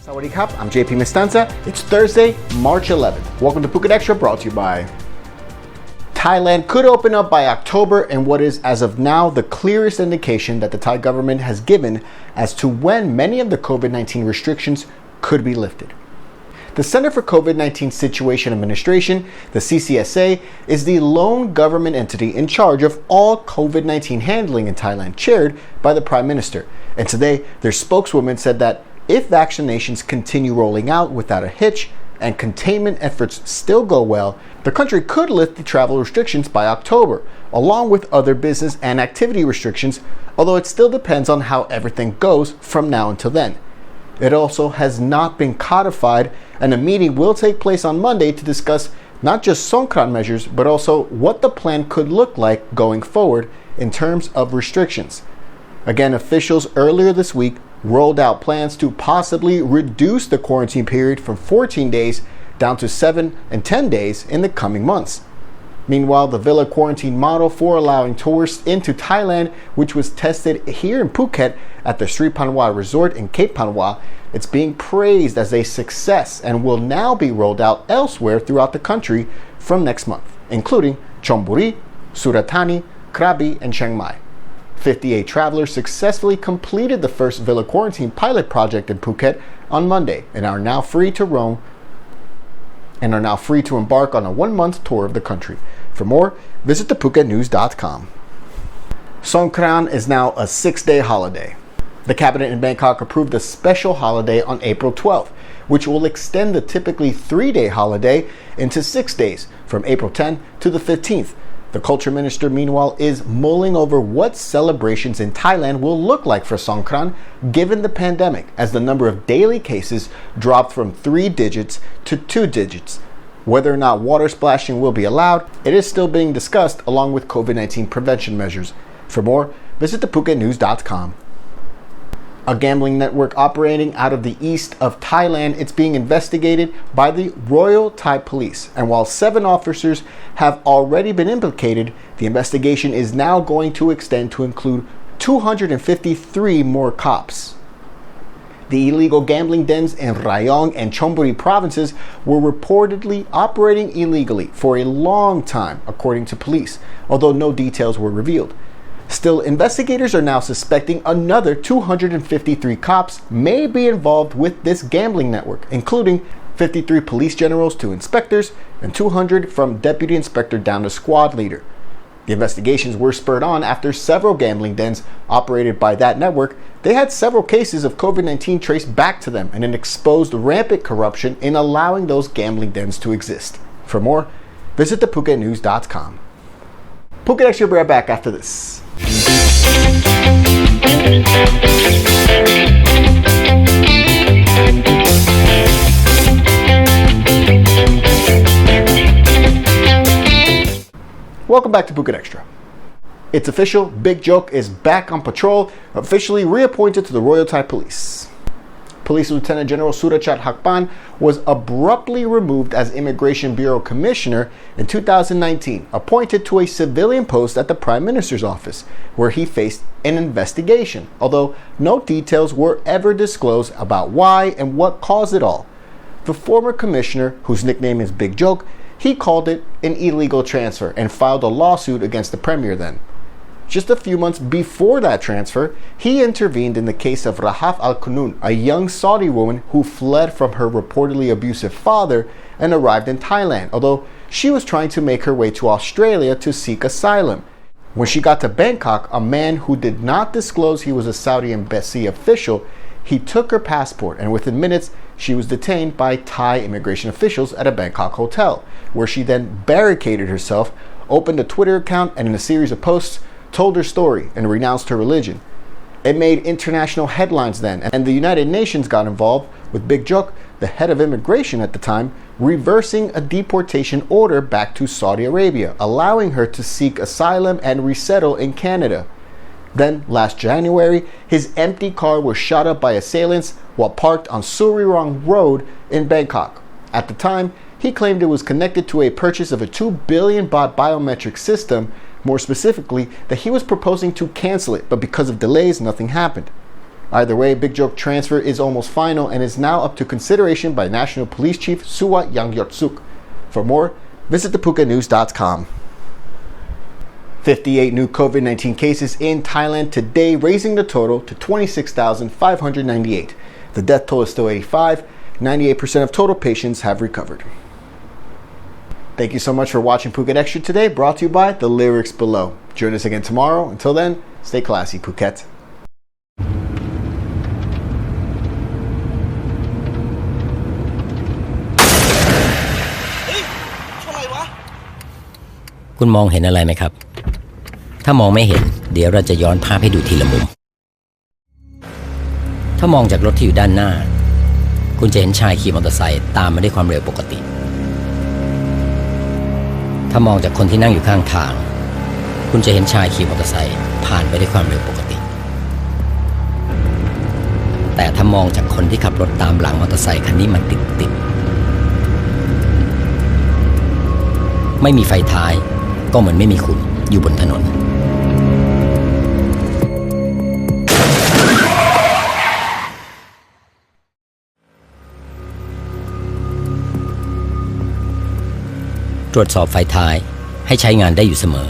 Sawadee Krap, I'm JP Mestanza. It's Thursday, March 11th. Welcome to Phuket Extra, brought to you by Thailand. Could open up by October, and what is, as of now, the clearest indication that the Thai government has given as to when many of the COVID-19 restrictions could be lifted. The Center for COVID-19 Situation Administration, the CCSA, is the lone government entity in charge of all COVID-19 handling in Thailand, chaired by the Prime Minister. And today, their spokeswoman said that if vaccinations continue rolling out without a hitch and containment efforts still go well, the country could lift the travel restrictions by October, along with other business and activity restrictions, although it still depends on how everything goes from now until then. It also has not been codified, and a meeting will take place on Monday to discuss not just Songkran measures, but also what the plan could look like going forward in terms of restrictions. Again, officials earlier this week rolled out plans to possibly reduce the quarantine period from 14 days down to 7 and 10 days in the coming months. Meanwhile, the villa quarantine model for allowing tourists into Thailand, which was tested here in Phuket at the Sri Panwa Resort in Cape Panwa, it's being praised as a success and will now be rolled out elsewhere throughout the country from next month, including Chonburi, Surat Thani, Krabi, and Chiang Mai. 58 travelers successfully completed the first villa quarantine pilot project in Phuket on Monday and are now free to roam and are now free to embark on a 1-month tour of the country. For more, visit thephuketnews.com. Songkran is now a 6-day holiday. The cabinet in Bangkok approved a special holiday on April 12th, which will extend the typically 3-day holiday into 6 days from April 10th to the 15th. The culture minister, meanwhile, is mulling over what celebrations in Thailand will look like for Songkran given the pandemic, as the number of daily cases dropped from 3 digits to 2 digits. Whether or not water splashing will be allowed, it is still being discussed along with COVID-19 prevention measures. For more, visit thephuketnews.com. A gambling network operating out of the east of Thailand, it's being investigated by the Royal Thai Police. And while 7 officers have already been implicated, the investigation is now going to extend to include 253 more cops. The illegal gambling dens in Rayong and Chonburi provinces were reportedly operating illegally for a long time, according to police, although no details were revealed. Still, investigators are now suspecting another 253 cops may be involved with this gambling network, including 53 police generals to inspectors and 200 from deputy inspector down to squad leader. The investigations were spurred on after several gambling dens operated by that network. They had several cases of COVID-19 traced back to them and it exposed rampant corruption in allowing those gambling dens to exist. For more, visit thephuketnews.com. Phuket Extra will be right back after this. Welcome back to Phuket Extra. It's official, Big Joke is back on patrol, officially reappointed to the Royal Thai Police. Police Lieutenant General Surachat Hakpan was abruptly removed as Immigration Bureau Commissioner in 2019, appointed to a civilian post at the Prime Minister's office, where he faced an investigation, although no details were ever disclosed about why and what caused it all. The former commissioner, whose nickname is Big Joke, he called it an illegal transfer and filed a lawsuit against the premier then. Just a few months before that transfer, he intervened in the case of Rahaf Al-Kunun, a young Saudi woman who fled from her reportedly abusive father and arrived in Thailand, although she was trying to make her way to Australia to seek asylum. When she got to Bangkok, a man who did not disclose he was a Saudi embassy official, he took her passport, and within minutes, she was detained by Thai immigration officials at a Bangkok hotel, where she then barricaded herself, opened a Twitter account, and in a series of posts, told her story and renounced her religion. It made international headlines then, and the United Nations got involved, with Big Joke, the head of immigration at the time, reversing a deportation order back to Saudi Arabia, allowing her to seek asylum and resettle in Canada. Then, last January, his empty car was shot up by assailants while parked on Surirong Road in Bangkok. At the time, he claimed it was connected to a purchase of a 2 billion baht biometric system. More specifically, that he was proposing to cancel it, but because of delays, nothing happened. Either way, Big Joke transfer is almost final and is now up to consideration by National Police Chief Suwa Yangyot-suk. For more, visit thepuketnews.com. 58 new COVID-19 cases in Thailand today, raising the total to 26,598. The death toll is still 85. 98% of total patients have recovered. Thank you so much for watching Phuket Extra today, brought to you by the lyrics below. Join us again tomorrow. Until then, stay classy, Phuket. คุณมองเห็นอะไรไหมครับถ้ามองไม่เห็นเดี๋ยวเราจะย้อนภาพให้ดูทีละมุมถ้ามองจากรถที่อยู่ด้านหน้าคุณจะเห็นชายขี่มอเตอร์ไซค์ตามมาด้วยความเร็วปกติถ้ามองจากคนที่นั่งอยู่ข้างทางคุณจะเห็นชายขี่มอเตอร์ไซค์ผ่านไปด้วยความเร็วปกติแต่ถ้ามองจากคนที่ขับรถตามหลังมอเตอร์ไซค์คันนี้มันติดไม่มีไฟท้ายก็เหมือนไม่มีคุณอยู่บนถนนตรวจสอบไฟท้ายให้ใช้งานได้อยู่เสมอ